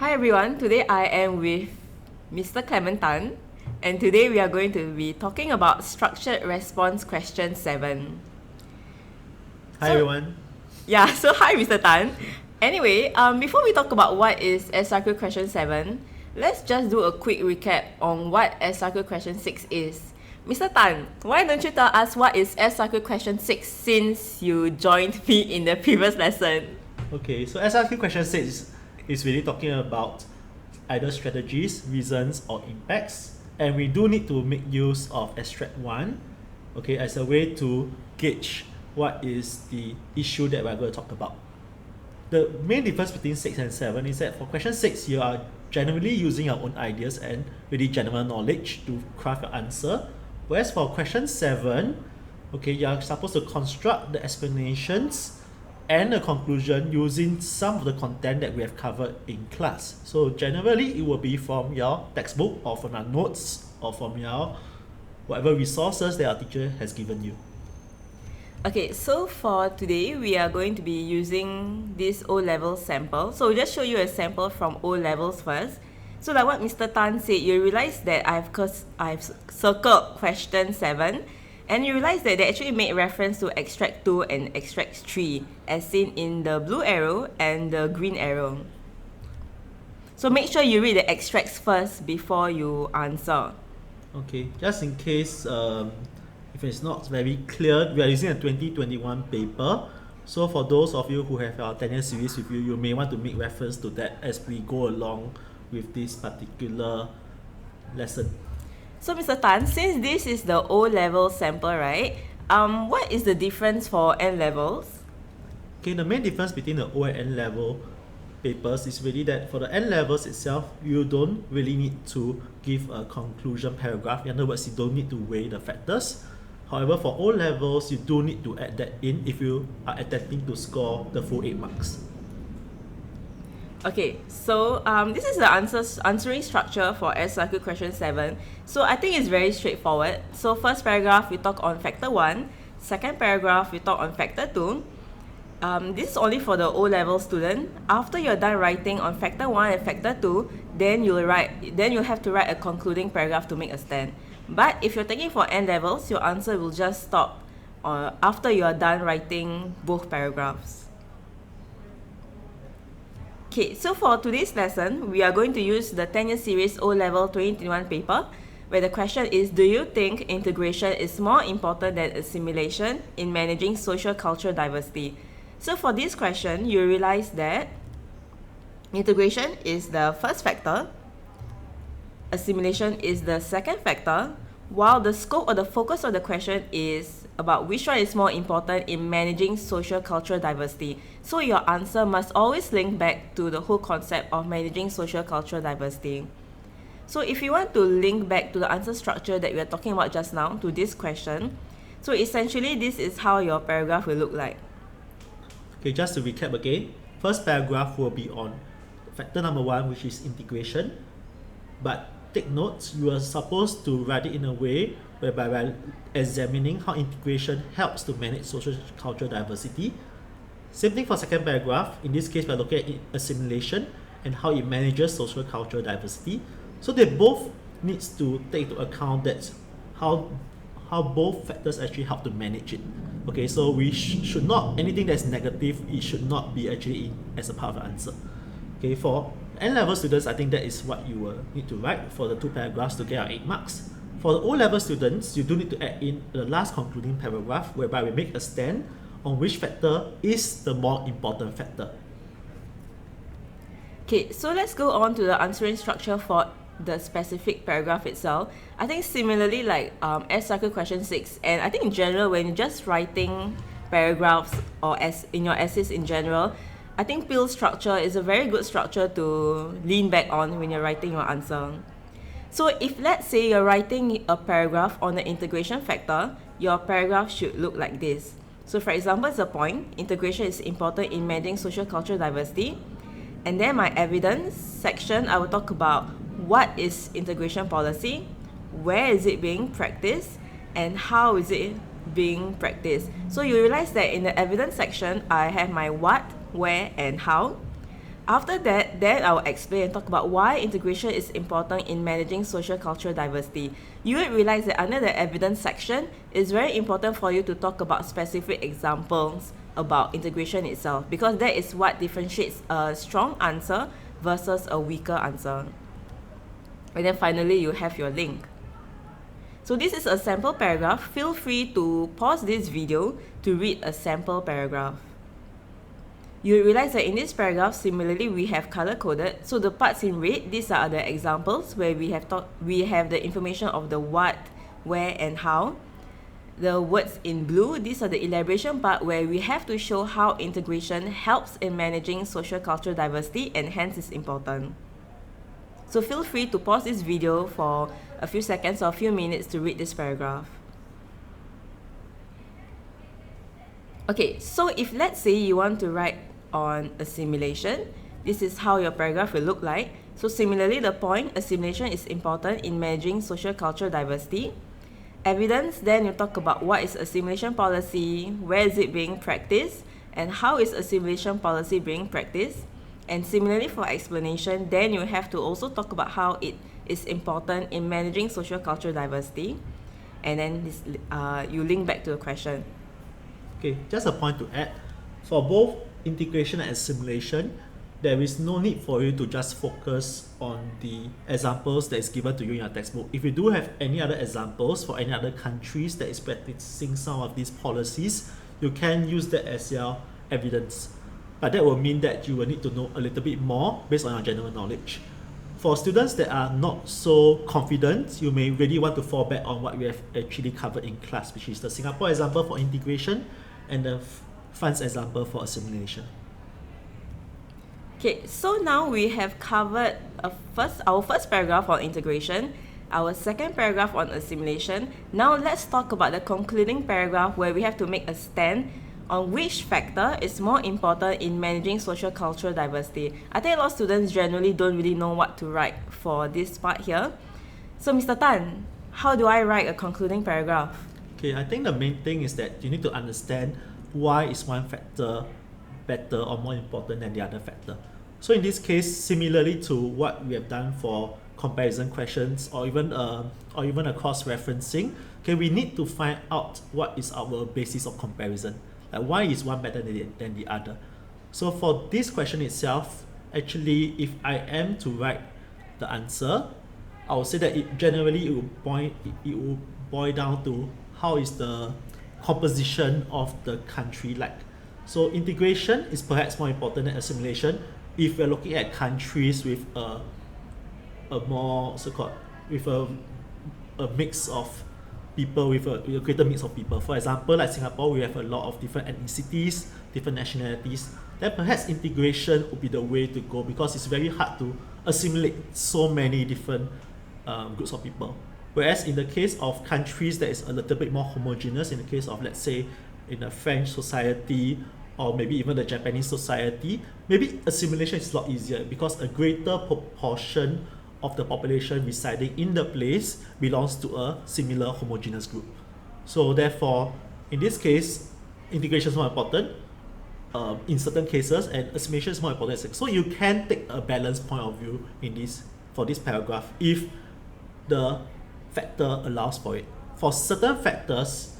Hi everyone, today I am with Mr. Clement Tan, and today we are going to be talking about structured response question 7. Hi everyone. So hi Mr. Tan. Anyway, before we talk about what is SRQ question 7, let's just do a quick recap on what SRQ question 6 is. Mr. Tan, why don't you tell us what is SRQ question 6 since you joined me in the previous lesson? Okay, so SRQ question 6 is really talking about either strategies, reasons, or impacts. And we do need to make use of extract 1, okay, as a way to gauge what is the issue that we're going to talk about. The main difference between 6 and 7 is that for question 6, you are generally using your own ideas and really general knowledge to craft your answer. Whereas for question 7, okay, you are supposed to construct the explanations and a conclusion using some of the content that we have covered in class. So generally it will be from your textbook or from your notes or from your whatever resources that our teacher has given you. Okay, so for today, we are going to be using this O-level sample. So we'll just show you a sample from O-levels first. So like what Mr. Tan said, you realize that I've circled question 7, and you realize that they actually made reference to extract 2 and extract 3 as seen in the blue arrow and the green arrow. So make sure you read the extracts first before you answer. Okay, just in case if it's not very clear, we are using a 2021 paper. So for those of you who have our 10-year series with you, you may want to make reference to that as we go along with this particular lesson. So Mr. Tan, since this is the O-level sample, right? What is the difference for N-levels? Okay, the main difference between the O and N level papers is really that for the N levels itself, you don't really need to give a conclusion paragraph. In other words, you don't need to weigh the factors. However, for O levels, you do need to add that in if you are attempting to score the full 8 marks. Okay, so this is the answering structure for SRQ question 7. So I think it's very straightforward. So first paragraph, we talk on factor 1. Second paragraph, we talk on factor 2. This is only for the O-level student. After you're done writing on factor 1 and factor 2, then you'll have to write a concluding paragraph to make a stand. But if you're taking for N levels, your answer will just stop after you're done writing both paragraphs. Okay, so for today's lesson, we are going to use the 10-year series O-level 2021 paper, where the question is, do you think integration is more important than assimilation in managing social cultural diversity? So for this question, you realize that integration is the first factor, assimilation is the second factor, while the scope or the focus of the question is about which one is more important in managing social cultural diversity. So your answer must always link back to the whole concept of managing social cultural diversity. So if you want to link back to the answer structure that we are talking about just now to this question, so essentially this is how your paragraph will look like. Okay, just to recap again, first paragraph will be on factor number 1, which is integration. But take notes, you are supposed to write it in a way whereby we're examining how integration helps to manage social cultural diversity. Same thing for second paragraph. In this case, we're looking at assimilation and how it manages social cultural diversity. So they both needs to take into account that how both factors actually help to manage it. Okay, so we should not, anything that's negative, it should not be actually in as a part of the answer. Okay, for N-level students, I think that is what you will need to write for the 2 paragraphs to get our 8 marks. For the O-level students, you do need to add in the last concluding paragraph whereby we make a stand on which factor is the more important factor. Okay, so let's go on to the answering structure for the specific paragraph itself. I think similarly like SRQ question 6, and I think in general when you're just writing paragraphs or in your essays in general, I think pill structure is a very good structure to lean back on when you're writing your answer. So if let's say you're writing a paragraph on the integration factor, your paragraph should look like this. So for example, it's a point, integration is important in managing social cultural diversity. And then my evidence section, I will talk about what is integration policy, where is it being practiced, and how is it being practiced. So you realize that in the evidence section, I have my what, where, and how. After that, then I will explain and talk about why integration is important in managing social cultural diversity. You would realize that under the evidence section, it's very important for you to talk about specific examples about integration itself, because that is what differentiates a strong answer versus a weaker answer. And then finally, you have your link. So this is a sample paragraph. Feel free to pause this video to read a sample paragraph. You realize that in this paragraph, similarly, we have color-coded. So the parts in red, these are the examples where we have the information of the what, where, and how. The words in blue, these are the elaboration part where we have to show how integration helps in managing social cultural diversity and hence is important. So feel free to pause this video for a few seconds or a few minutes to read this paragraph. Okay, so if let's say you want to write on assimilation, this is how your paragraph will look like. So similarly, the point, assimilation is important in managing social cultural diversity. Evidence, then you talk about what is assimilation policy, where is it being practiced, and how is assimilation policy being practiced. And similarly for explanation, then you have to also talk about how it is important in managing social cultural diversity. And then this, you link back to the question. Okay, just a point to add. For both integration and assimilation, there is no need for you to just focus on the examples that is given to you in your textbook. If you do have any other examples for any other countries that is practicing some of these policies, you can use that as your evidence. But that will mean that you will need to know a little bit more based on your general knowledge. For students that are not so confident, you may really want to fall back on what we have actually covered in class, which is the Singapore example for integration and the France example for assimilation. Okay, so now we have covered our first paragraph on integration, our second paragraph on assimilation. Now let's talk about the concluding paragraph where we have to make a stand on which factor is more important in managing social cultural diversity. I think a lot of students generally don't really know what to write for this part here. So Mr. Tan, how do I write a concluding paragraph? Okay, I think the main thing is that you need to understand why is one factor better or more important than the other factor. So in this case, similarly to what we have done for comparison questions or even a cross-referencing, okay, we need to find out what is our basis of comparison. Like why is one better than the other? So for this question itself, actually, if I am to write the answer, I would say that it will boil down to how is the composition of the country like. So integration is perhaps more important than assimilation if we're looking at countries with a more so-called with a mix of people with a greater mix of people. For example, like Singapore, we have a lot of different ethnicities, different nationalities. Then perhaps integration would be the way to go because it's very hard to assimilate so many different groups of people. Whereas in the case of countries that is a little bit more homogeneous, in the case of let's say in a French society or maybe even the Japanese society, maybe assimilation is a lot easier because a greater proportion of the population residing in the place belongs to a similar homogeneous group. So therefore, in this case, integration is more important in certain cases and assimilation is more important. So you can take a balanced point of view in this for this paragraph if the factor allows for it. For certain factors,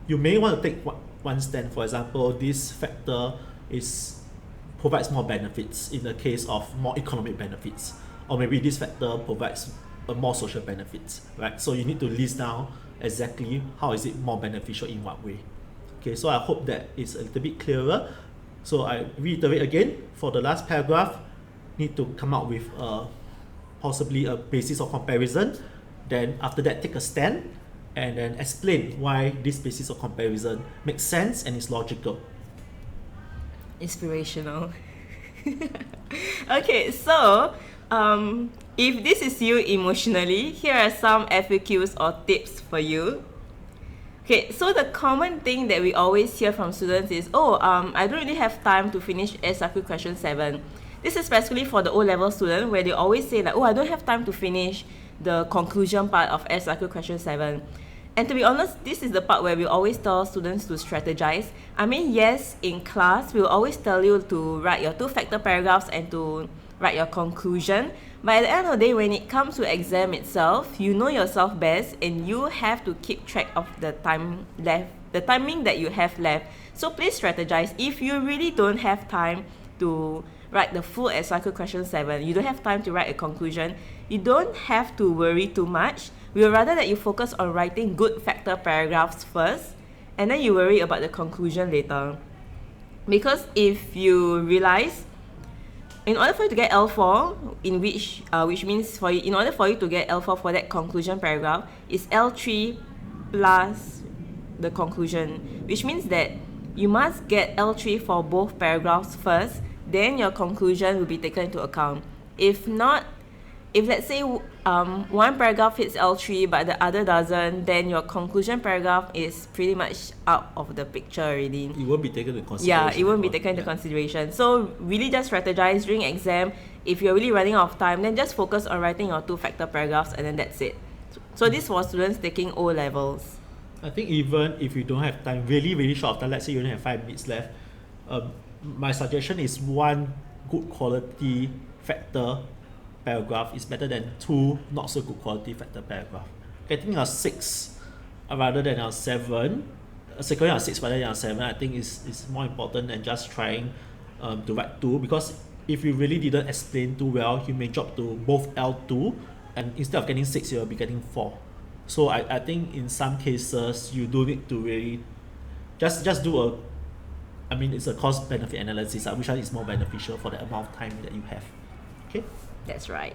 you may want to take one stand. For example, this factor provides more benefits in the case of more economic benefits, or maybe this factor provides more social benefits, right? So you need to list down exactly how is it more beneficial in what way. Okay, so I hope that it's a little bit clearer. So I reiterate again, for the last paragraph, need to come up with possibly a basis of comparison. Then after that, take a stand and then explain why this basis of comparison makes sense and is logical. Inspirational. Okay, so if this is you emotionally, here are some FAQs or tips for you. Okay, so the common thing that we always hear from students is, I don't really have time to finish SRQ question 7. This is especially for the O-level student where they always say like, I don't have time to finish the conclusion part of SRQ question 7. And to be honest, this is the part where we always tell students to strategize. I mean, yes, in class, we'll always tell you to write your two-factor paragraphs and to write your conclusion. But at the end of the day, when it comes to exam itself, you know yourself best and you have to keep track of the time left, the timing that you have left. So please strategize. If you really don't have time to write the full SRQ question 7, you don't have time to write a conclusion, you don't have to worry too much. We would rather that you focus on writing good factor paragraphs first and then you worry about the conclusion later. Because if you realize, in order for you to get L4, which means in order for you to get L4 for that conclusion paragraph, is L3 plus the conclusion, which means that you must get L3 for both paragraphs first, then your conclusion will be taken into account. If not, if let's say one paragraph hits L3 but the other doesn't, then your conclusion paragraph is pretty much out of the picture already. It won't be taken into consideration. Yeah, it won't be taken into consideration. So really just strategize during exam. If you're really running out of time, then just focus on writing your two-factor paragraphs and then that's it. So this for students taking O levels. I think even if you don't have time, really short of time, let's say you only have 5 minutes left, my suggestion is one good quality factor paragraph is better than two not so good quality factor paragraph. Getting a 6 rather than a 7, securing a 6 rather than a 7, I think is more important than just trying to write 2, because if you really didn't explain too well, you may drop to both L2 and instead of getting 6, you'll be getting 4. So I think in some cases you do need to really just do it's a cost benefit analysis, which one is more beneficial for the amount of time that you have. Okay? That's right.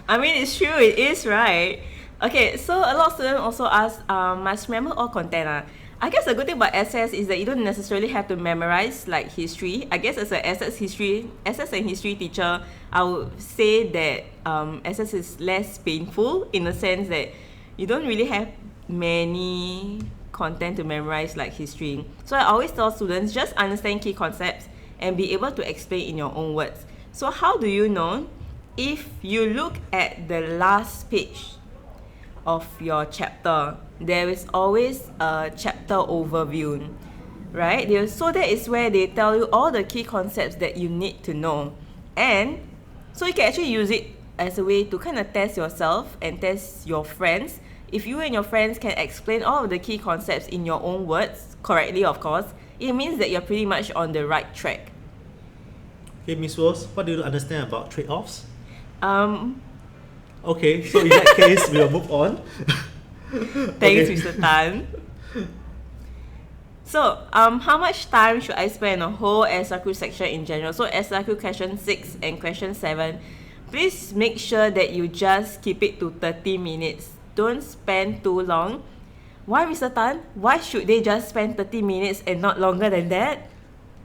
I mean, it's true, it is right. Okay, so a lot of students also ask, must remember all content. I guess the good thing about SS is that you don't necessarily have to memorize like history. I guess as a SS and history teacher, I would say that SS is less painful in the sense that you don't really have many content to memorize like history. So I always tell students, just understand key concepts and be able to explain in your own words. So how do you know? If you look at the last page of your chapter, there is always a chapter overview, right? So that is where they tell you all the key concepts that you need to know. And so you can actually use it as a way to kind of test yourself and test your friends. If you and your friends can explain all of the key concepts in your own words, correctly of course, it means that you're pretty much on the right track. Okay, Ms. Rose, what do you understand about trade-offs? Okay, so in that case, we'll move on. Thanks, Mr. Tan. So, how much time should I spend on a whole SRQ section in general? So, SRQ question 6 and question 7, please make sure that you just keep it to 30 minutes. Don't spend too long. Why, Mr. Tan? Why should they just spend 30 minutes and not longer than that?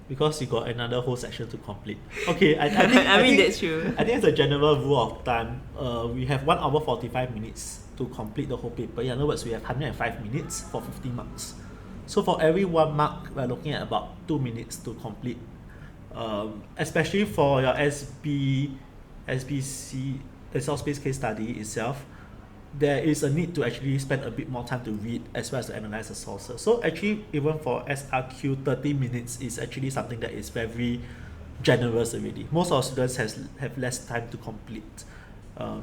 Because you got another whole section to complete. Okay, I think I mean, that's true. I think as a general rule of thumb, we have 1 hour 45 minutes to complete the whole paper. In other words, we have 105 minutes for 50 marks. So for every 1 mark, we're looking at about 2 minutes to complete. Especially for your SBC, Excel space case study itself, there is a need to actually spend a bit more time to read as well as to analyze the sources. So actually, even for SRQ, 30 minutes is actually something that is very generous already. Most of our students have less time to complete.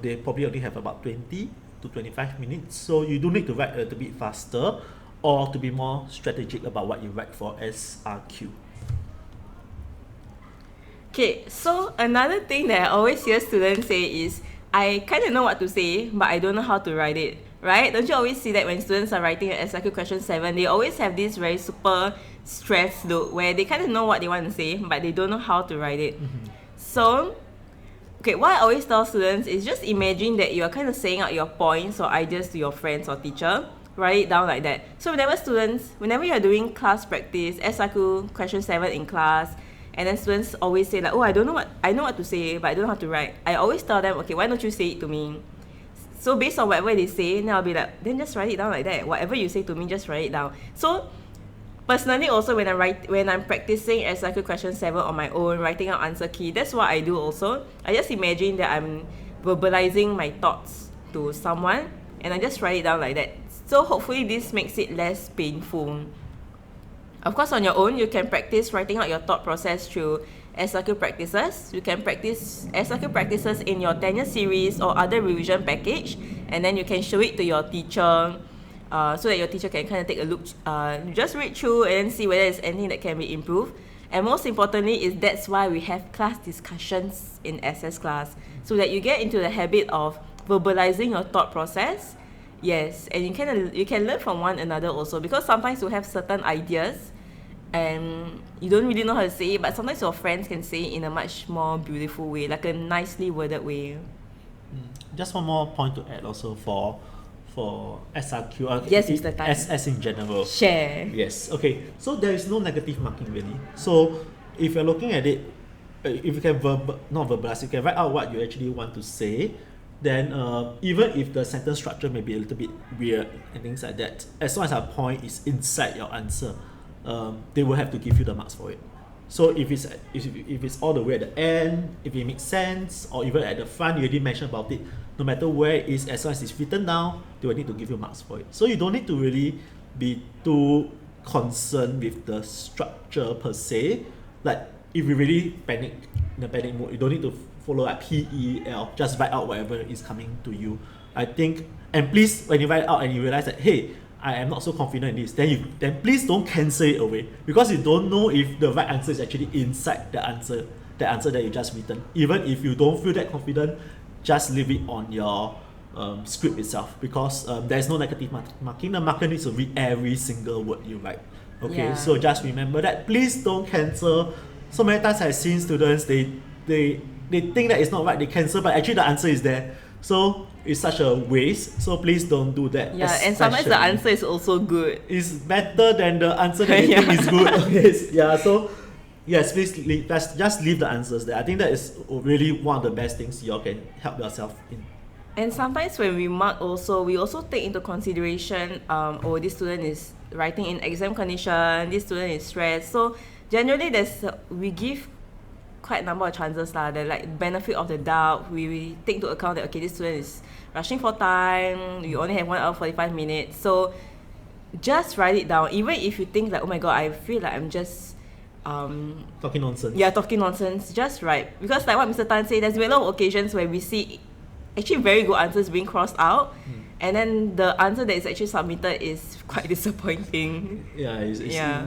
They probably only have about 20 to 25 minutes. So you do need to write a little bit faster or to be more strategic about what you write for SRQ. Okay, so another thing that I always hear students say is, I kind of know what to say, but I don't know how to write it, right? Don't you always see that when students are writing an SRQ question 7, they always have this very super stressed look where they kind of know what they want to say, but they don't know how to write it. Mm-hmm. So, okay, what I always tell students is just imagine that you're kind of saying out your points or ideas to your friends or teacher. Write it down like that. So whenever you're doing class practice, SRQ question 7 in class, and then students always say like, oh, I know what to say, but I don't know how to write. I always tell them, okay, why don't you say it to me? So based on whatever they say, then I'll be like, then just write it down like that. Whatever you say to me, just write it down. So personally also when I'm practicing SRQ question 7 on my own, writing out answer key, that's what I do also. I just imagine that I'm verbalizing my thoughts to someone, and I just write it down like that. So hopefully this makes it less painful. Of course, on your own, you can practice writing out your thought process through SRQ practices. You can practice SRQ practices in your tenure series or other revision package, and then you can show it to your teacher, so that your teacher can kind of take a look, just read through and then see whether there's anything that can be improved. And most importantly is that's why we have class discussions in SS class, so that you get into the habit of verbalizing your thought process. Yes, and you can learn from one another also, because sometimes you have certain ideas and you don't really know how to say it, but sometimes your friends can say it in a much more beautiful way, like a nicely worded way. Just one more point to add also for SRQ. Yes, Mr. Tan. SS in general. Share. Yes. Okay. So there is no negative marking really. So if you're looking at it, if you can not verbalize, you can write out what you actually want to say. Then even if the sentence structure may be a little bit weird and things like that, as long as a point is inside your answer, they will have to give you the marks for it. So if it's all the way at the end, if it makes sense, or even at the front, you already mentioned about it, no matter where it is, as long as it's written down, they will need to give you marks for it. So you don't need to really be too concerned with the structure per se. Like if you really panic, in a panic mode, you don't need to follow like PEL, just write out whatever is coming to you. I think, and please, when you write it out and you realize that, hey, I am not so confident in this, then please don't cancel it away, because you don't know if the right answer is actually inside the answer that you just written. Even if you don't feel that confident, just leave it on your script itself, because there's no negative marking. The marker needs to read every single word you write. Okay, Yeah. so just remember that. Please don't cancel. So many times I've seen students, they think that it's not right, they cancel, but actually the answer is there. So it's such a waste. So please don't do that. Yeah, and sometimes the answer is also good. It's better than the answer that you think is good. Okay, yeah. So yes, please just leave the answers there. I think that is really one of the best things you all can help yourself in. And sometimes when we mark also, we also take into consideration, this student is writing in exam condition, this student is stressed. So generally we give quite a number of chances that like benefit of the doubt. We take into account that, okay, this student is rushing for time, you only have 1 hour 45 minutes. So just write it down. Even if you think like, oh my god, I feel like I'm just Talking nonsense. yeah, talking nonsense, just write. Because like what Mr. Tan said, there's been a lot of occasions where we see actually very good answers being crossed out, and then the answer that is actually submitted is quite disappointing. Yeah, it's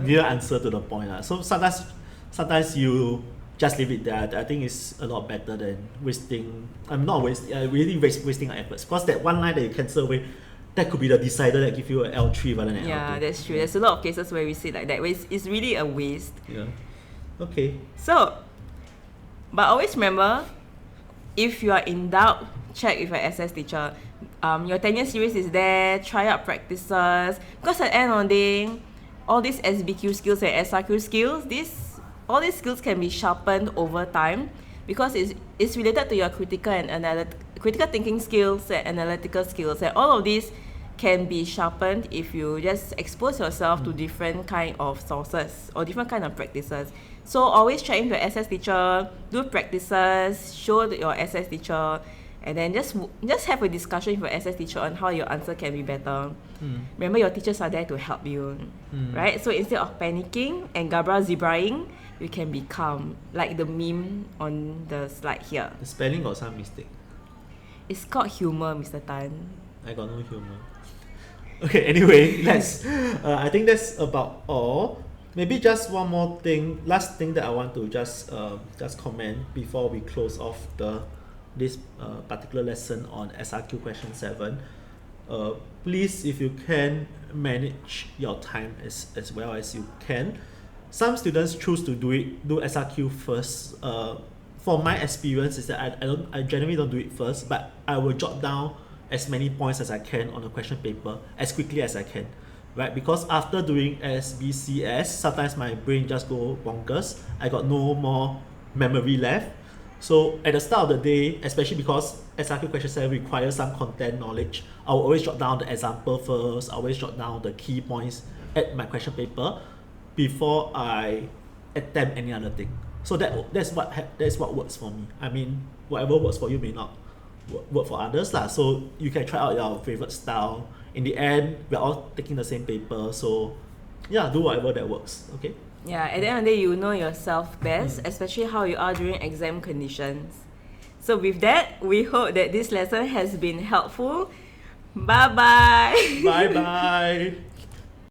real answer to the point. So sometimes you just leave it there. I think it's a lot better than wasting. Really wasting our efforts. Because that one line that you cancel away, that could be the decider that give you an L3 rather than an L2. Yeah, that's true. There's a lot of cases where we see like that, where it's really a waste. Yeah. Okay. So, but always remember, if you are in doubt, check with your SS teacher. Your tenure series is there. Try out practices. Because at the end of the day, all these SBQ skills and SRQ skills, all these skills can be sharpened over time, because it's related to your critical thinking skills and analytical skills, and all of these can be sharpened if you just expose yourself to different kind of sources or different kind of practices. So always check in with your SS teacher, do practices, show your SS teacher, and then just have a discussion with your SS teacher on how your answer can be better. Remember, your teachers are there to help you, right? So instead of panicking and Gabra zebraing, you can be calm, like the meme on the slide here. The spelling got some mistake. It's called humor, Mr. Tan. I got no humor. Okay, anyway, let's. I think that's about all. Maybe just one more thing, last thing that I want to just comment before we close off this particular lesson on SRQ question 7. Please, if you can, manage your time as well as you can. Some students choose to do SRQ first. For my experience is that I generally don't do it first, but I will jot down as many points as I can on the question paper as quickly as I can, right? Because after doing SBCS, sometimes my brain just go bonkers. I got no more memory left. So at the start of the day, especially because SRQ question 7 requires some content knowledge, I will always jot down the example first. I always jot down the key points at my question paper before I attempt any other thing. So that's what works for me. I mean, whatever works for you may not work for others lah. So you can try out your favorite style. In the end, we're all taking the same paper, so yeah, do whatever that works. Okay. Yeah, at the end of the day, you know yourself best, especially how you are during exam conditions. So with that, we hope that this lesson has been helpful. Bye bye. Bye bye.